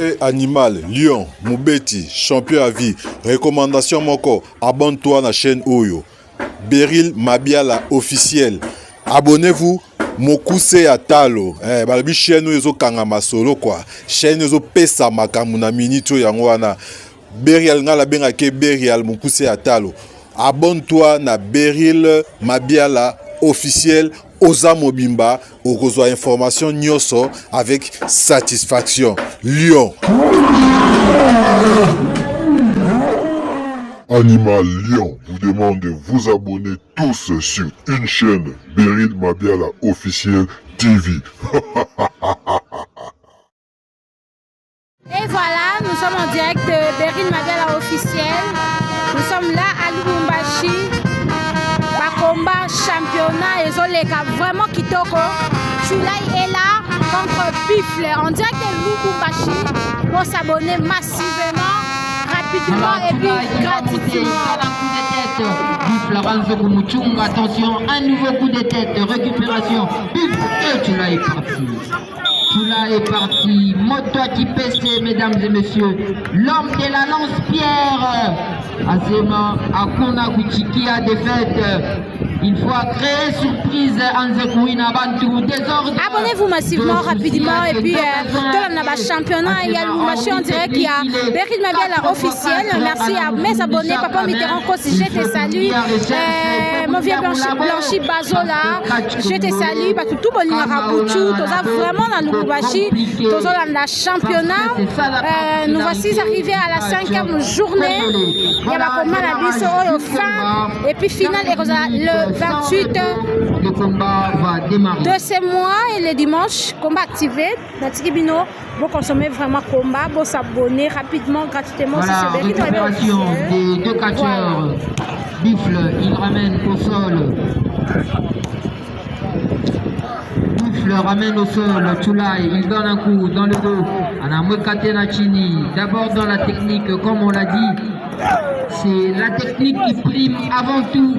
Et animal, lion, Moubeti, champion à vie, recommandation moko, abonne-toi à la chaîne Oyo. Beryl Mabiala officiel. Abonnez-vous, Mokuse Atalo. Balabi chaîne Oyo Kangama solo quoi. Chaîne Oyo Pesa Makamuna Minito Yangwana. Beryl Ngala Bengake Beryl Mokuse Atalo. Abonne-toi na Beryl Mabiala officiel. Oza Mobimba, au reçoit information Nyoso avec satisfaction. Lion. Animal Lion vous demande de vous abonner tous sur une chaîne Beryl Mabiala officiel TV. Et voilà, nous sommes en direct de Beryl Mabiala officiel. Nous sommes là à Lubumbashi. Combat championnat et Zoleka vraiment Kitoko. Chulai est là contre Bifle en direct de Lubumbashi pour s'abonner massivement, rapidement et puis gratuitement. Bifle Ranzo Kumuchunga, attention, un nouveau coup de tête, récupération. Bifle et Chulai est parti. Chula est parti, Motoi PC, mesdames et messieurs, l'homme de la lance-pierre, Azema Akuna Kuchiki a défaite. Il faut créer surprise Anzekouina Bantou, désordre. Abonnez-vous massivement, rapidement, et puis dans le championnat, il y a le en direct, il y a Beryl Mabiala officiel. Merci à mes abonnés, Papa Mitterrand, si je te salue. Mon vieux Blanchi Bazola, je te salue, parce que tout bon Rabutu, tout ça vraiment dans le Lubumbashi, tout ça dans le championnat. Nous voici arrivés à la 5e journée. Il y a ma commande à Bisso au fin, et puis finale, le 28 le combat va démarrer. De ce mois et le dimanche, combat activé. Natikibino, vous consommez vraiment combat, vous s'abonner rapidement, gratuitement. Voilà, récupération des deux catcheurs. Voilà. Bifle, il ramène au sol. Bifle ramène au sol. Chulai, il donne un coup dans le dos. Anamwekate Nachini. D'abord dans la technique, comme on l'a dit. C'est la technique qui prime avant tout.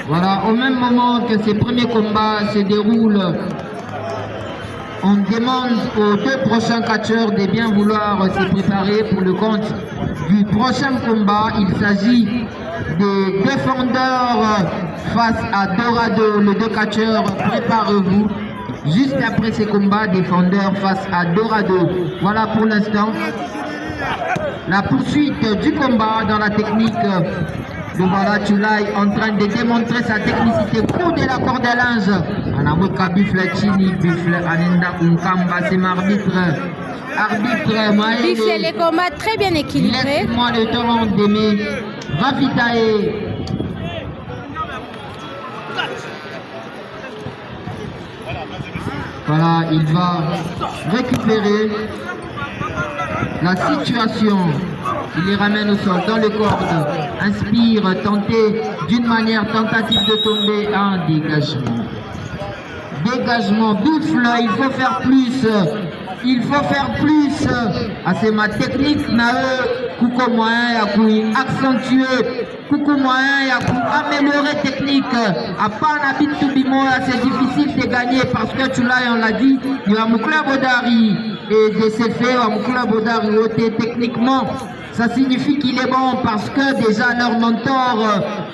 Voilà, au même moment que ces premiers combats se déroulent, on demande aux deux prochains catcheurs de bien vouloir se préparer pour le compte du prochain combat. Il s'agit des défendeurs face à Dorado. Les deux catcheurs, préparez-vous. Juste après ces combats, défendeurs face à Dorado. Voilà pour l'instant. La poursuite du combat dans la technique de voilà Chulai en train de démontrer sa technicité. Coup de la corde à linge. Anamweka Bifle Chini, Bifle Anenda Unkamba, c'est mon arbitre. Arbitre Maël. Bifle, les combats très bien équilibrés. Laisse-moi le temps d'aimer. Ravitae. Voilà, il va récupérer la situation. Il les ramène au sol, dans le cordes. Inspire, tenter d'une manière tentative de tomber. Un dégagement. Dégagement, Bifle, il faut faire plus. Il faut faire plus. Ah, c'est ma technique, coucou moyen, ya kui accentuer. Coucou moyen, ya kui améliorer technique. À part la bite to bimoya, c'est difficile de gagner parce que tu l'as, on l'a dit, il y a mon club Odari. Et de ces faits, mon club Odari, techniquement, ça signifie qu'il est bon parce que déjà leur mentor,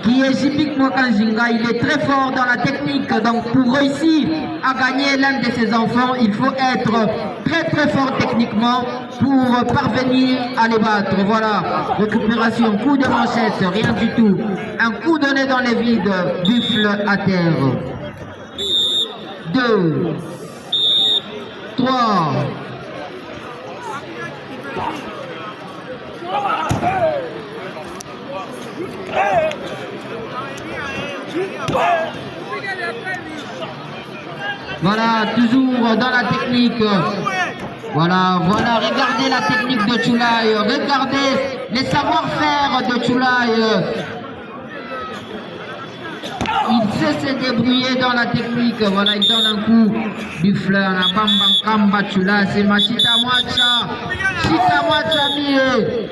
qui est Jipik Mwakanjinga, il est très fort dans la technique. Donc pour réussir à gagner l'un de ses enfants, il faut être très très fort techniquement pour parvenir à les battre. Voilà, récupération, coup de manchette, rien du tout. Un coup donné dans les vides, Bifle à terre. 2, 3. Voilà, toujours dans la technique. Voilà, regardez la technique de Chulai. Regardez les savoir-faire de Chulai. Il sait se débrouiller dans la technique. Voilà, il donne un coup du fleur. La bamba kamba Chulai. C'est ma Chita Mwacha. Chita Mwacha Mie.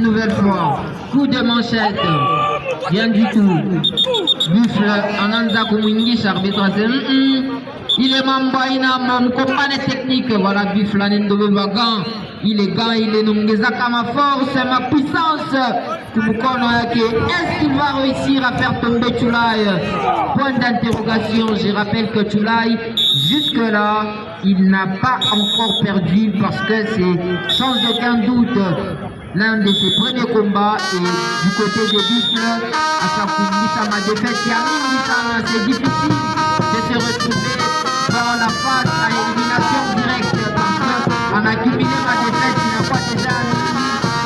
nouvelle fois. Coup de manchette. Rien du tout. Buffle, Ananza Koumingis, arbitre. Il est Mambaïna, mon compagnie technique. Voilà, Buffle, Anendobe Bagan. Il est gant, il est Nungezaka, ma force, ma puissance. Est-ce qu'il va réussir à faire tomber Chulai? Point d'interrogation. Je rappelle que Chulai, jusque-là, il n'a pas encore perdu parce que c'est sans aucun doute l'un de ses premiers combats. Et du côté des Buffles, à sa ma défaite qui a mis c'est difficile de se retrouver dans la phase à élimination directe parce qu'en accumulant ma défaite, il n'a pas déjà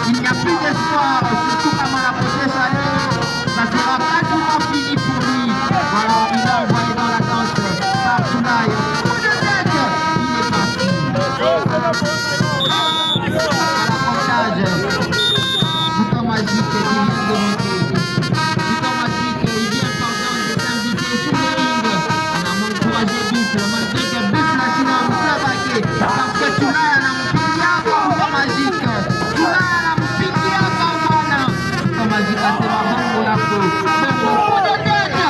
il n'y a plus d'espoir, surtout quand on a posé ça sera quasiment fini pour lui. Voilà, il a envoyé dans la danse par Chulai. Coup de tête, il est parti. À la comptage, bouton magique qui vient de monter. Bouton magique, il vient pardon de s'inviter sur le ring. On a encouragé Buffle, malgré que Buffle a sinon un peu vaqué. Parce que Chulai a un bouton magique. Chulai a un magique à ses marrons pour la peau. Coup de tête,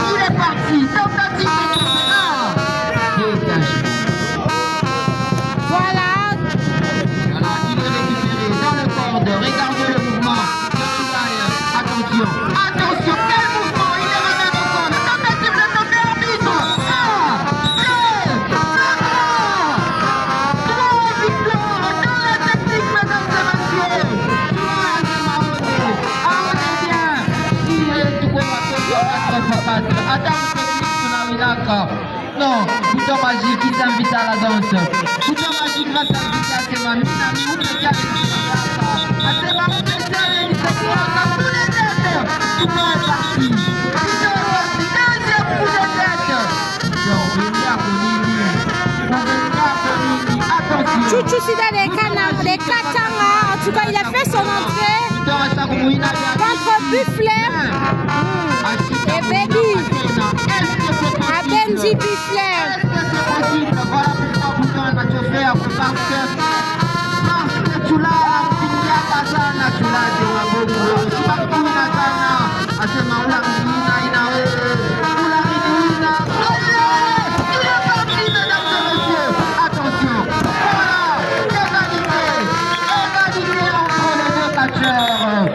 il est parti. Tentative de dégagement. Voilà. Voilà, il est récupéré dans le corde. Regardez le mouvement de Chulai. Attention, attention, quel mouvement. Il est revenu au corde. Tentative de tomber arbitre. 3 victoires dans la technique, mesdames et messieurs. Non, bouton magique, il s'invite à la danse. Bouton magique va s'inviter à ses mamies, ou bien à ses mamies spéciales, il se croit à coup de tête. Bouton est parti. Bouton est parti. Deuxième coup de tête. Attention. Chouchou Sida des Katanga, en tout cas il a fait son entrée contre Buffle et Baby. À Benji Buffle. Est-ce que c'est possible? Voilà pourquoi Bouton va te faire parce que Chulai a fini à Kazana. Chulai a beaucoup de Chibakuna Kana. À ce moment-là, il a parti, mesdames et messieurs. Attention. Voilà, égalité entre les deux catcheurs.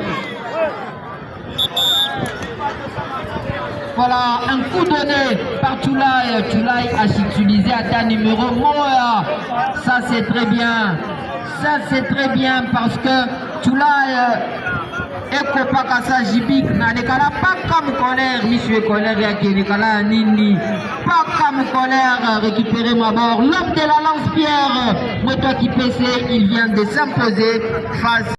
Voilà, un coup donné par Chulai. Chulai a utilisé à ta numéro Moya. Ça c'est très bien. Ça c'est très bien parce que Chulai est pas ça Jibik. N'alekala pas comme colère. Monsieur colère ya Kenekala Nini. Pas comme colère. Récupérer ma bord. L'homme de la lance-pierre. Moto qui PC, il vient de s'imposer face.